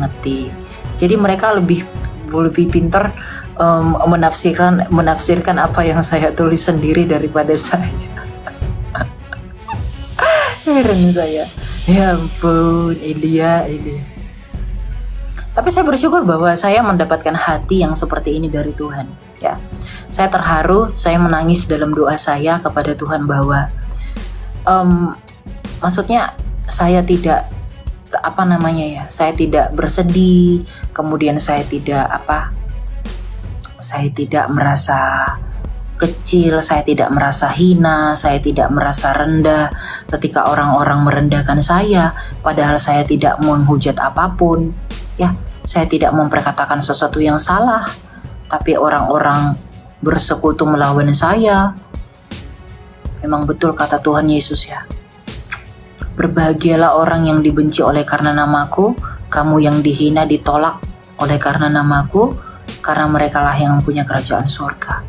mengetik. Jadi mereka lebih pintar menafsirkan apa yang saya tulis sendiri daripada saya. Heran saya. Ya ampun, Elia. Tapi saya bersyukur bahwa saya mendapatkan hati yang seperti ini dari Tuhan. Ya, saya terharu, saya menangis dalam doa saya kepada Tuhan bahwa, maksudnya saya tidak saya tidak bersedih, kemudian saya tidak merasa kecil, saya tidak merasa hina, saya tidak merasa rendah ketika orang-orang merendahkan saya, padahal saya tidak menghujat apapun. Ya, saya tidak memperkatakan sesuatu yang salah, tapi orang-orang bersekutu melawan saya. Memang betul kata Tuhan Yesus ya. Berbahagialah orang yang dibenci oleh karena namaku, kamu yang dihina ditolak oleh karena namaku, karena merekalah yang punya kerajaan surga.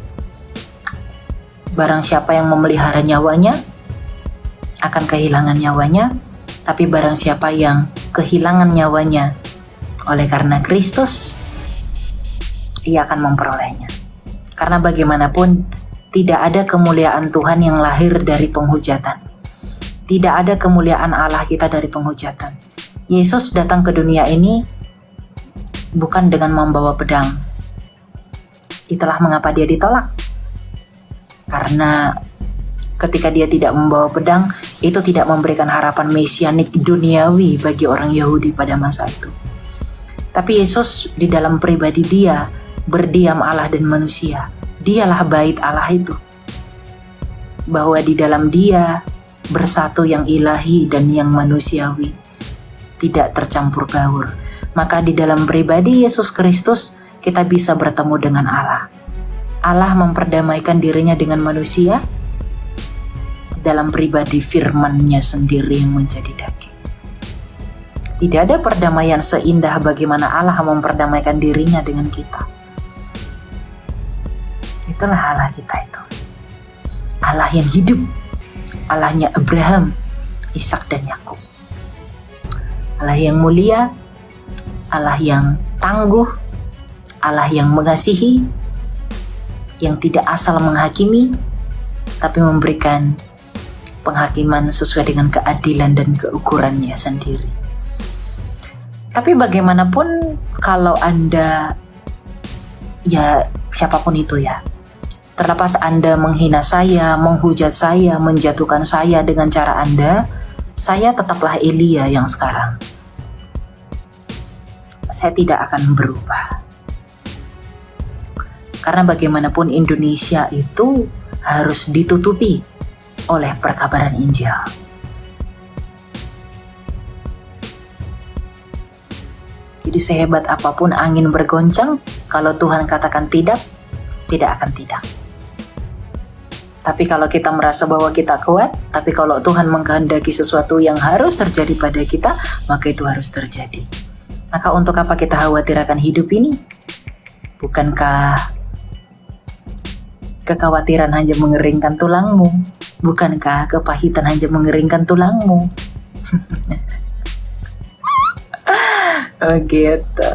Barang siapa yang memelihara nyawanya akan kehilangan nyawanya, tapi barang siapa yang kehilangan nyawanya oleh karena Kristus, ia akan memperolehnya. Karena bagaimanapun tidak ada kemuliaan Tuhan yang lahir dari penghujatan. Tidak ada kemuliaan Allah kita dari penghujatan. Yesus datang ke dunia ini bukan dengan membawa pedang. Itulah mengapa dia ditolak. Karena ketika dia tidak membawa pedang, itu tidak memberikan harapan mesianik duniawi bagi orang Yahudi pada masa itu. Tapi Yesus di dalam pribadi dia berdiam Allah dan manusia. Dialah bait Allah itu. Bahwa di dalam dia bersatu yang ilahi dan yang manusiawi, tidak tercampur baur. Maka di dalam pribadi Yesus Kristus kita bisa bertemu dengan Allah. Allah memperdamaikan dirinya dengan manusia dalam pribadi firman-Nya sendiri yang menjadi daging. Tidak ada perdamaian seindah bagaimana Allah memperdamaikan dirinya dengan kita. Itulah Allah kita itu. Allah yang hidup. Allahnya Abraham, Ishak dan Yakub. Allah yang mulia, Allah yang tangguh, Allah yang mengasihi, yang tidak asal menghakimi, tapi memberikan penghakiman sesuai dengan keadilan dan keukurannya sendiri. Tapi bagaimanapun kalau Anda, ya siapapun itu ya, terlepas Anda menghina saya, menghujat saya, menjatuhkan saya dengan cara Anda, saya tetaplah Elia yang sekarang. Saya tidak akan berubah. Karena bagaimanapun Indonesia itu harus ditutupi oleh perkabaran Injil. Jadi sehebat apapun angin bergoncang, kalau Tuhan katakan tidak, tidak akan tidak. Tapi kalau kita merasa bahwa kita kuat, tapi kalau Tuhan mengkehendaki sesuatu yang harus terjadi pada kita, maka itu harus terjadi. Maka untuk apa kita khawatir akan hidup ini? Bukankah kekhawatiran hanya mengeringkan tulangmu? Bukankah kepahitan hanya mengeringkan tulangmu? Oh gitu.